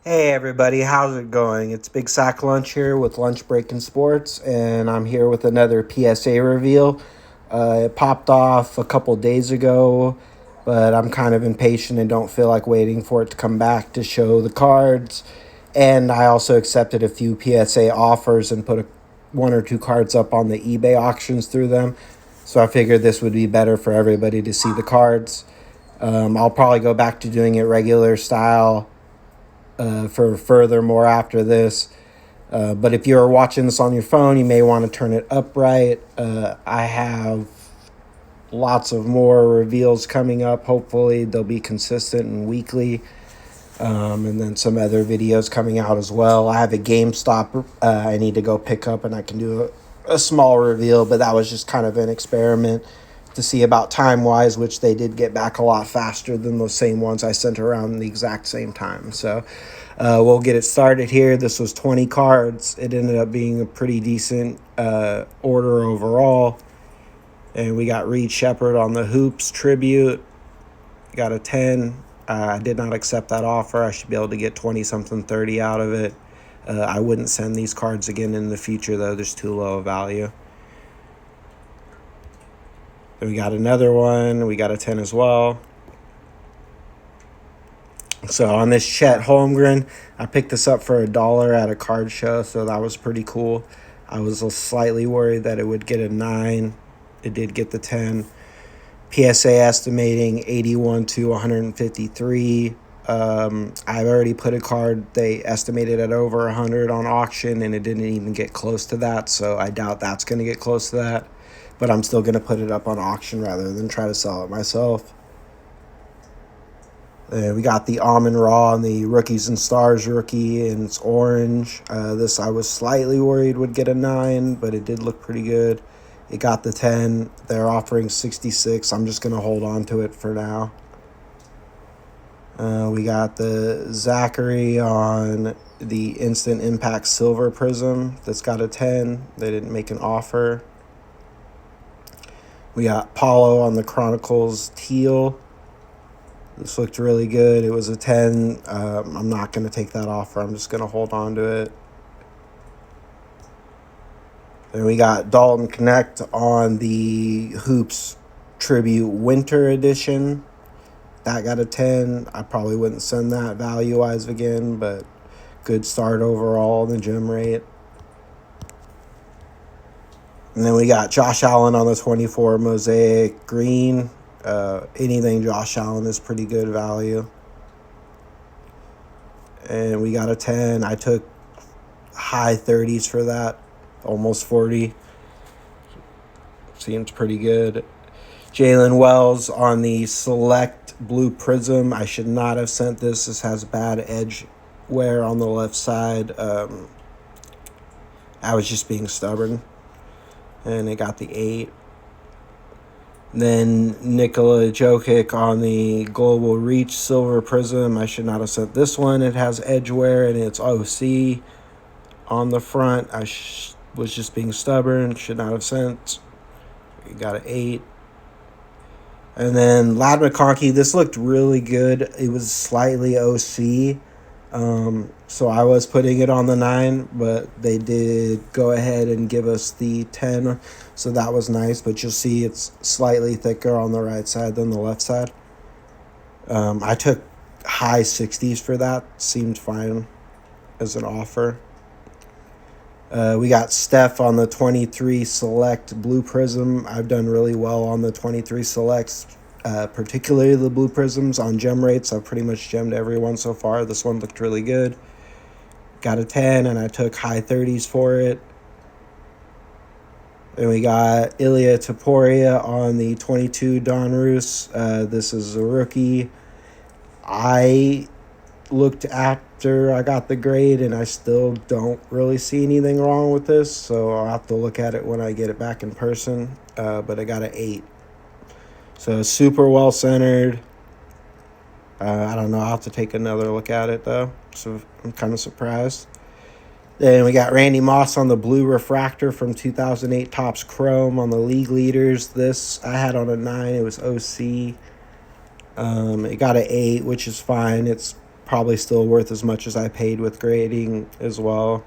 Hey everybody, how's it going? It's Big Sack Lunch here with Lunch Break and Sports, and I'm here with another PSA reveal. It popped off a couple days ago, but I'm kind of impatient and don't feel like waiting for it to come back to show the cards. And I also accepted a few PSA offers and put one or two cards up on the eBay auctions through them. So I figured this would be better for everybody to see the cards. I'll probably go back to doing it regular style for furthermore after this. But if you're watching this on your phone, you may want to turn it upright. I have lots of more reveals coming up. Hopefully, they'll be consistent and weekly. And then some other videos coming out as well. I have a GameStop I need to go pick up, and I can do a small reveal, but that was just kind of an experiment to see about time-wise, which they did get back a lot faster than those same ones I sent around the exact same time. So we'll get it started here. This was 20 cards. It ended up being a pretty decent order overall. And we got Reed Shepard on the Hoops Tribute. Got a 10. I did not accept that offer. I should be able to get 20-something, 30 out of it. I wouldn't send these cards again in the future, though. There's too low a value. Then we got another one. We got a 10 as well. So on this Chet Holmgren, I picked this up for $1 at a card show, so that was pretty cool. I was slightly worried that it would get a 9. It did get the 10. PSA estimating 81 to 153. I've already put a card they estimated at over 100 on auction, and it didn't even get close to that, so I doubt that's going to get close to that. But I'm still going to put it up on auction rather than try to sell it myself. We got the Amon-Ra and the Rookies and Stars rookie, and it's orange. This I was slightly worried would get a 9, but it did look pretty good. It got the 10. They're offering 66. I'm just going to hold on to it for now. We got the Zachary on the Instant Impact Silver Prism. That's got a 10. They didn't make an offer. We got Paulo on the Chronicles Teal. This looked really good. It was a 10. I'm not going to take that offer. I'm just going to hold on to it. Then we got Dalton Connect on the Hoops Tribute Winter Edition. That got a 10. I probably wouldn't send that value-wise again, but good start overall in the gem rate. And then we got Josh Allen on the 24 Mosaic Green. Anything Josh Allen is pretty good value. And we got a 10. I took high 30s for that. Almost 40. Seems pretty good. Jalen Wells on the Select Blue Prism. I should not have sent this. This has bad edge wear on the left side. I was just being stubborn. And it got the 8. Then Nikola Jokic on the Global Reach Silver Prism. I should not have sent this one. It has edge wear and it's OC on the front. I was just being stubborn. Should not have sent. You got an 8. And then Ladd McConkey. This looked really good. It was slightly OC. So I was putting it on the 9, but they did go ahead and give us the 10. So that was nice. But you'll see it's slightly thicker on the right side than the left side. I took high 60s for that. Seemed fine as an offer. We got Steph on the 23 Select Blue Prism. I've done really well on the 23 Selects, particularly the Blue Prisms on gem rates. I've pretty much gemmed every one so far. This one looked really good. Got a 10, and I took high 30s for it. Then we got Ilya Taporia on the 22 Donruss. This is a rookie. I looked after I got the grade, and I still don't really see anything wrong with this, so I'll have to look at it when I get it back in person. But I got an 8. So super well centered. I don't know. I'll have to take another look at it, though. So I'm kind of surprised. Then we got Randy Moss on the Blue Refractor from 2008 Topps Chrome on the League Leaders. This I had on a 9. It was OC. It got an 8, which is fine. It's probably still worth as much as I paid with grading as well.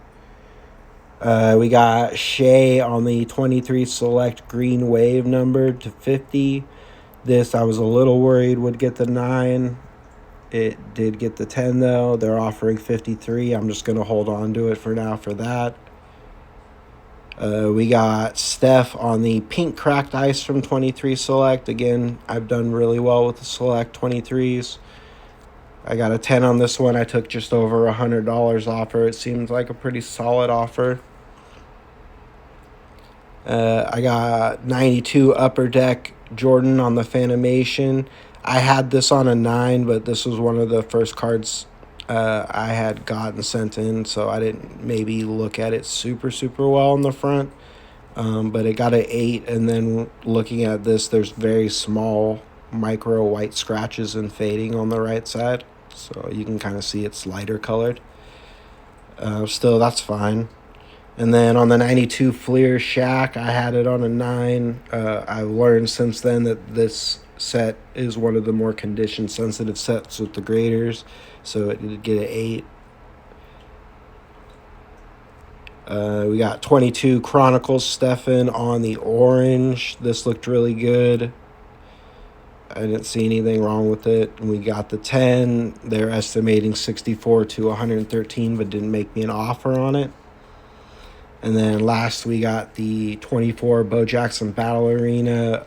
We got Shea on the 23 Select Green Wave number to 50. This I was a little worried would get the 9. It did get the 10 though. They're offering 53. I'm just going to hold on to it for now for that. We got Steph on the Pink Cracked Ice from 23 Select. Again, I've done really well with the Select 23s. I got a 10 on this one. I took just over $100 offer. It seems like a pretty solid offer. I got 92 Upper Deck Jordan on the Fanimation. I had this on a 9, but this was one of the first cards I had gotten sent in, so I didn't maybe look at it super well on the front. But it got an 8, and then looking at this, there's very small micro white scratches and fading on the right side, so you can kind of see it's lighter colored. Still, that's fine. And then on the 92 Fleer Shack, I had it on a 9. I've learned since then that this set is one of the more condition-sensitive sets with the graders, so it did get an 8. We got 22 Chronicles Stefan on the orange. This looked really good. I didn't see anything wrong with it. And we got the 10. They're estimating 64 to 113, but didn't make me an offer on it. And then last, we got the 24 Bo Jackson Battle Arena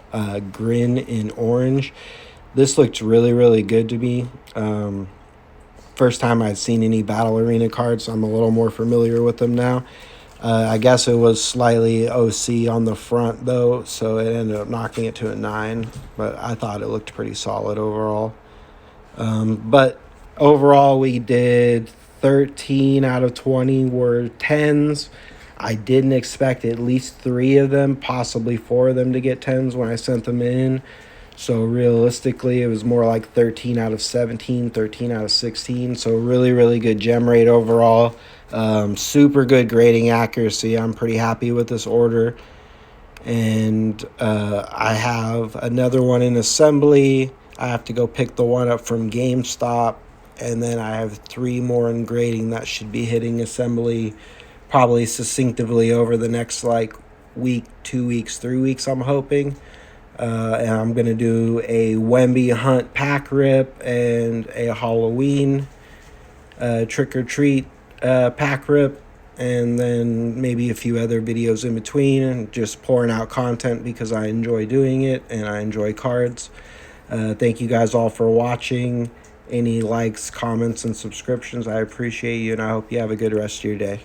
Grin in orange. This looked really good to me. First time I'd seen any Battle Arena cards, so I'm a little more familiar with them now. I guess it was slightly OC on the front, though, so it ended up knocking it to a 9. But I thought it looked pretty solid overall. But overall, we did 13 out of 20 were 10s. I didn't expect at least 3 of them, possibly 4 of them to get 10s when I sent them in. So realistically, it was more like 13 out of 17, 13 out of 16. So really good gem rate overall. Super good grading accuracy. I'm pretty happy with this order. And I have another one in assembly. I have to go pick the one up from GameStop. And then I have 3 more in grading that should be hitting assembly probably succinctively over the next week, 2 weeks, 3 weeks, I'm hoping. And I'm going to do a Wemby Hunt pack rip and a Halloween trick-or-treat pack rip, and then maybe a few other videos in between, and just pouring out content because I enjoy doing it and I enjoy cards. Thank you guys all for watching. Any likes, comments, and subscriptions, I appreciate you, and I hope you have a good rest of your day.